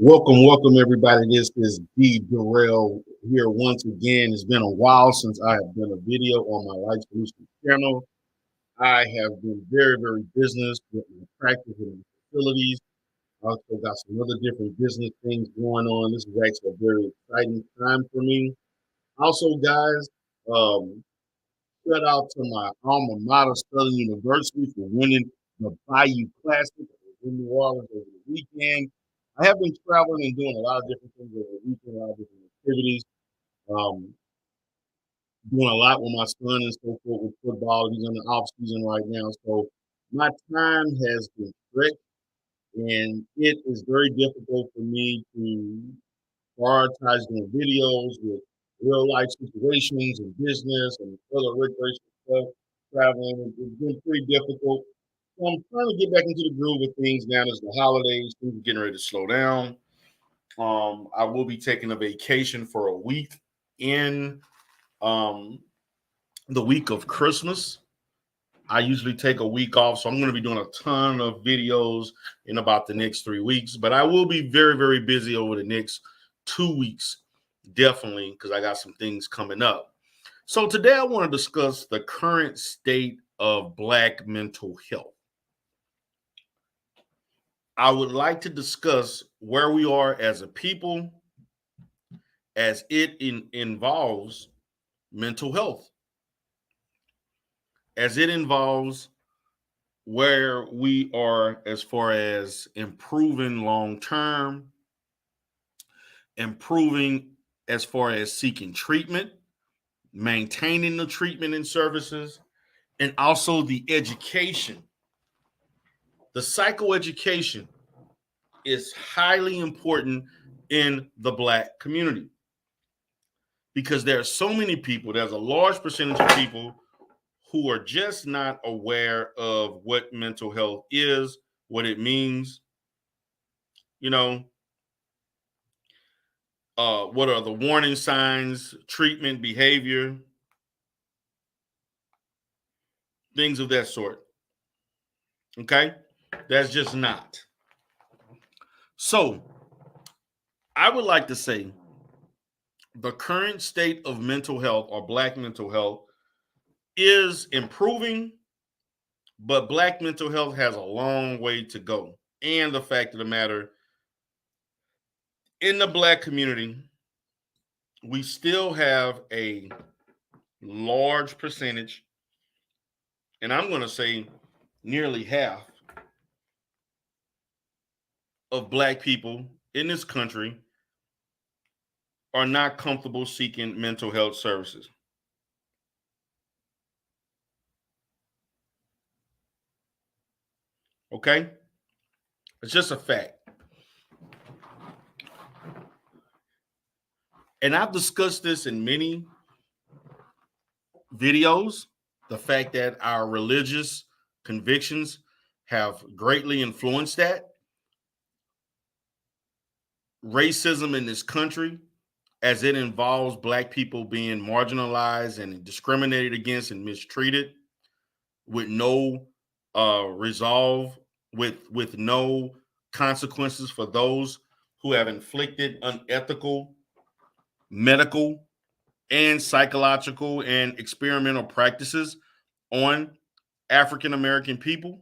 Welcome, everybody. This is D. Durrell here once again. It's been a while since I have done a video on my Life Solutions channel. I have been very business with my practice and facilities. I also got some other different business things going on. This is actually a very exciting time for me. Also, guys, um, shout out to my alma mater, Southern University, for winning the Bayou Classic in New Orleans over the weekend. I have been traveling and doing a lot of different things over the weekend, a lot of different activities. Um, Doing a lot with my son and so forth with football. He's in the off season right now, so my time has been stretched, and it is very difficult for me to prioritize doing videos with real life situations and business and other recreational stuff, traveling. It's been pretty difficult. So I'm trying to get back into the groove of things now as the holidays, things are getting ready to slow down. I will be taking a vacation for a week in um, the week of Christmas. I usually take a week off, so I'm going to be doing a ton of videos in about the next 3 weeks. But I will be very busy over the next 2 weeks, definitely, because I got some things coming up. So today I want to discuss the current state of Black mental health. I would like to discuss where we are as a people as it involves mental health, as it involves where we are as far as improving long term, improving as far as seeking treatment, maintaining the treatment and services, and also the education. The psychoeducation is highly important in the Black community because there are so many people, there's a large percentage of people who are just not aware of what mental health is, what it means, you know, what are the warning signs, treatment, behavior, things of that sort. Okay? That's just not. So, I would like to say the current state of mental health or Black mental health is improving, but Black mental health has a long way to go. And the fact of the matter, in the Black community, we still have a large percentage, and I'm going to say nearly half of Black people in this country are not comfortable seeking mental health services. Okay? It's just a fact. And I've discussed this in many videos, the fact that our religious convictions have greatly influenced that. Racism in this country, as it involves Black people being marginalized and discriminated against and mistreated with no resolve, with no consequences for those who have inflicted unethical medical and psychological and experimental practices on African American people.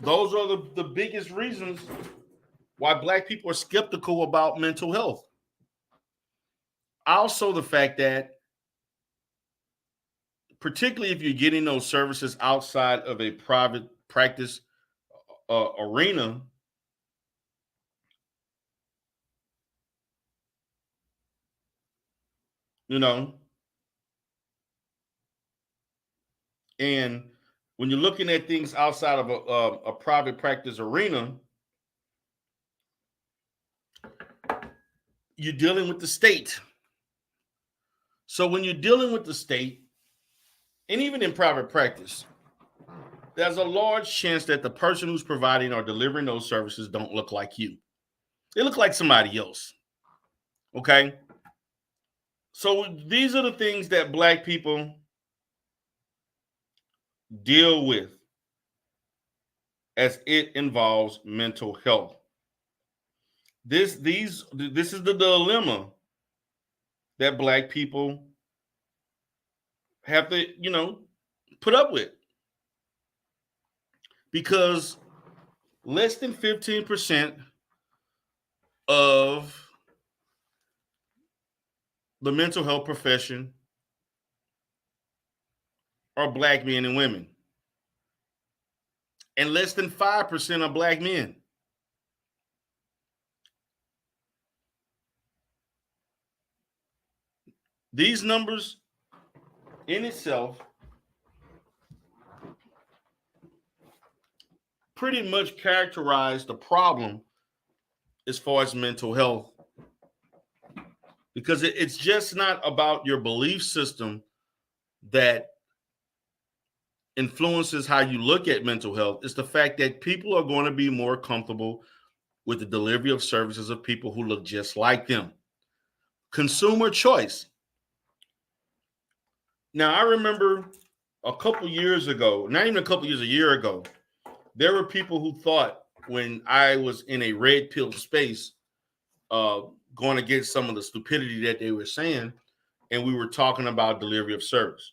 Those are the biggest reasons why Black people are skeptical about mental health. Also, the fact that, particularly if you're getting those services outside of a private practice arena, you know, and when you're looking at things outside of a private practice arena, you're dealing with the state. So when you're dealing with the state, and even in private practice, there's a large chance that the person who's providing or delivering those services don't look like you. They look like somebody else. Okay? So these are the things that Black people deal with as it involves mental health. This is the dilemma that Black people have to, put up with, because less than 15% of the mental health profession are Black men and women, and less than 5% are Black men. These numbers in itself pretty much characterize the problem as far as mental health, because it's just not about your belief system that influences how you look at mental health. It's the fact that people are going to be more comfortable with the delivery of services of people who look just like them. Consumer choice. Now, I remember a couple years ago, not even a couple years, a year ago, there were people who thought, when I was in a red pill space, uh, going against some of the stupidity that they were saying, and we were talking about delivery of service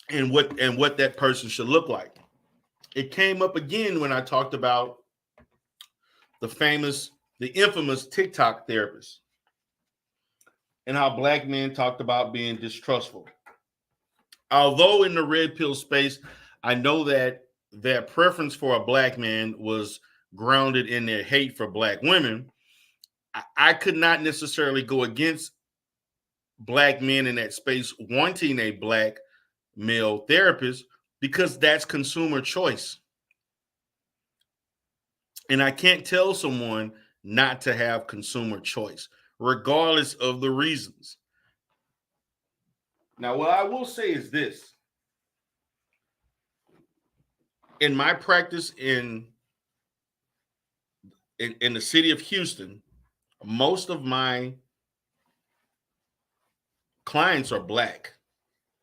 and what that person should look like. It came up again when I talked about the infamous TikTok therapist, and how Black men talked about being distrustful. Although in the red pill space, I know that their preference for a Black man was grounded in their hate for Black women. I could not necessarily go against Black men in that space wanting a Black male therapist, because that's consumer choice. And I can't tell someone not to have consumer choice, regardless of the reasons. Now, what I will say is this: in my practice in the city of Houston, most of my clients are Black,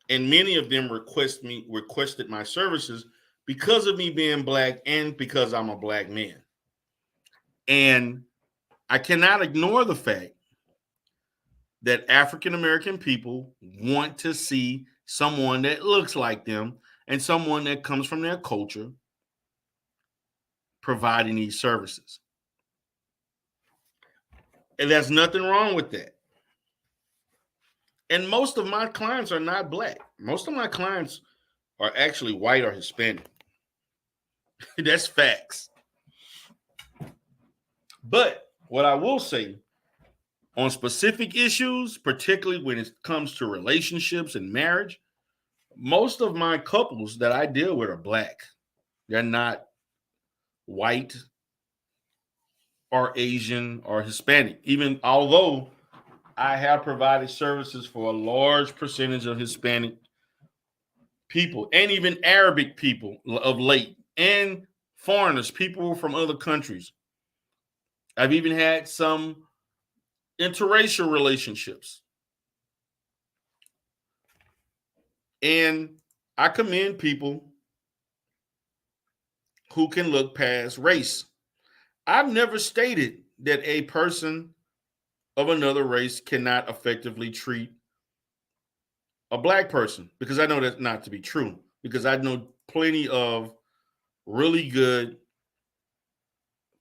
and many of them requested my services because of me being Black and because I'm a Black man. And I cannot ignore the fact that African American people want to see someone that looks like them and someone that comes from their culture providing these services. And there's nothing wrong with that. And most of my clients are not Black. Most of my clients are actually white or Hispanic. That's facts. But what I will say, on specific issues, particularly when it comes to relationships and marriage, most of my couples that I deal with are Black. They're not white or Asian or Hispanic, even although I have provided services for a large percentage of Hispanic people and even Arabic people of late, and foreigners, people from other countries. I've even had some interracial relationships. And I commend people who can look past race. I've never stated that a person of another race cannot effectively treat a Black person, because I know that's not to be true. Because I know plenty of really good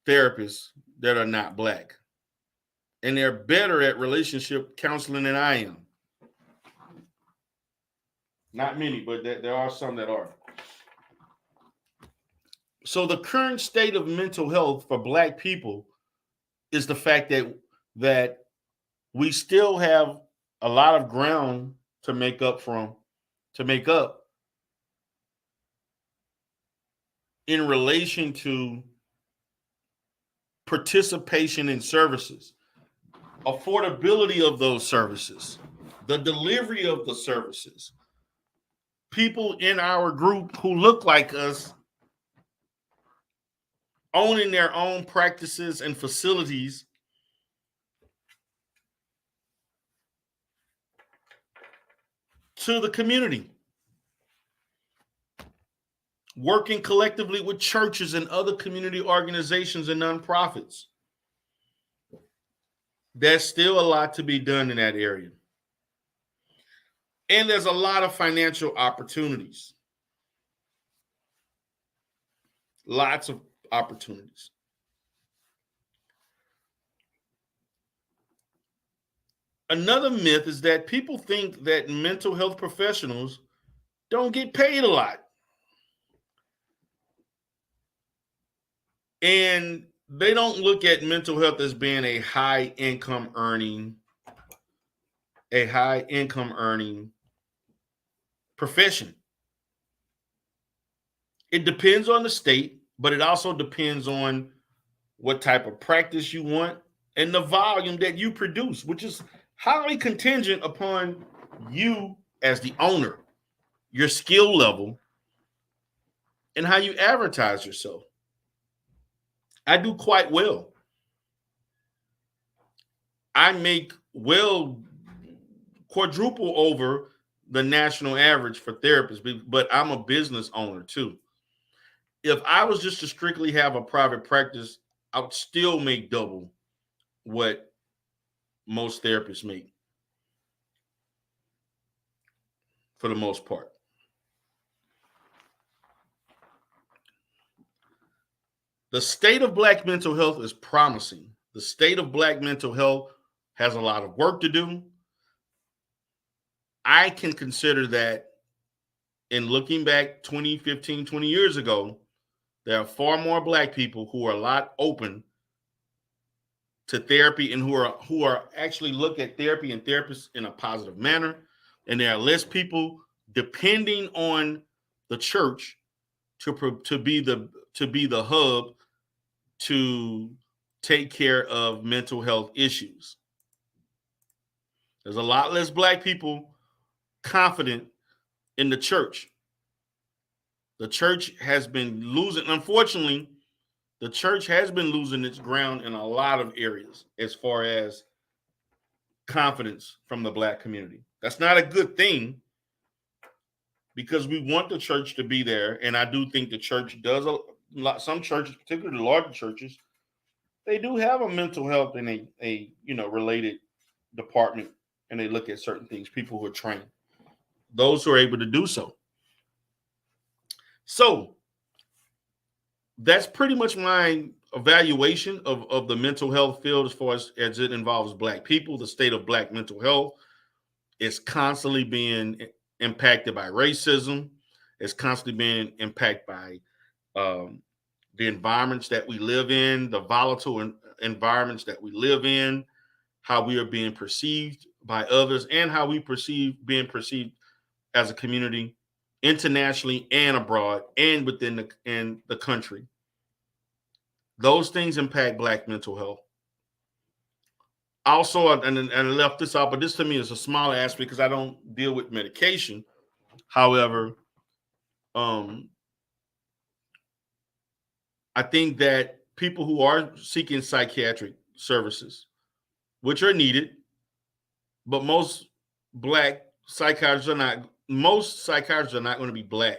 therapists that are not Black, and they're better at relationship counseling than I am. Not many, but there are some that are. So the current state of mental health for Black people is the fact that we still have a lot of ground to make up in relation to participation in services, affordability of those services, the delivery of the services. People in our group who look like us owning their own practices and facilities to the community. working collectively with churches and other community organizations and nonprofits. There's still a lot to be done in that area. And there's a lot of financial opportunities. Lots of opportunities. Another myth is that people think that mental health professionals don't get paid a lot. And they don't look at mental health as being a high income earning profession. It depends on the state, but it also depends on what type of practice you want and the volume that you produce, which is highly contingent upon you as the owner, your skill level, and how you advertise yourself. I do quite well. I make well quadruple over the national average for therapists, but I'm a business owner too. If I was just to strictly have a private practice, I would still make double what most therapists make for the most part. The state of Black mental health is promising. The state of Black mental health has a lot of work to do. I can consider that in looking back 20, 15, 20 years ago, there are far more Black people who are a lot open to therapy and who are actually look at therapy and therapists in a positive manner. And there are less people depending on the church to be the hub to take care of mental health issues. There's a lot less Black people confident in the church. The church has been losing, unfortunately, the church has been losing its ground in a lot of areas as far as confidence from the Black community. That's not a good thing because we want the church to be there. And I do think the church does a lot, some churches, particularly the larger churches, they do have a mental health and a related department, and they look at certain things, people who are trained, those who are able to do so. So that's pretty much my evaluation of the mental health field as far as it involves Black people. The state of Black mental health is constantly being impacted by racism. It's constantly being impacted by the environments that we live in, the volatile environments that we live in, how we are being perceived by others, and how we being perceived as a community internationally and abroad and within the country. Those things impact Black mental health. Also, and I left this out, but this to me is a small aspect because I don't deal with medication. However, I think that people who are seeking psychiatric services, which are needed, but most psychiatrists are not going to be Black.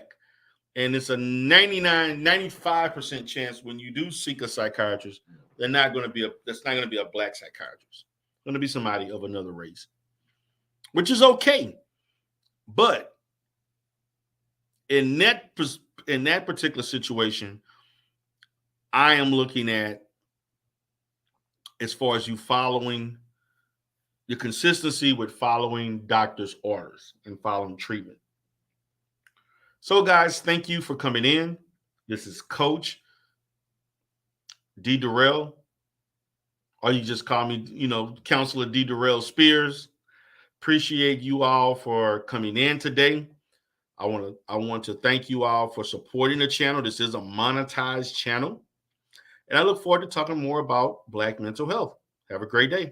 And it's a 95% chance when you do seek a psychiatrist, that's not going to be a Black psychiatrist. It's going to be somebody of another race, which is okay. But in that particular situation, I am looking at, as far as you following your consistency with following doctor's orders and following treatment. So, guys, thank you for coming in. This is Coach D. Durrell, or you just call me, Counselor D. Durrell Spears. Appreciate you all for coming in today. I want to thank you all for supporting the channel. This is a monetized channel. And I look forward to talking more about Black mental health. Have a great day.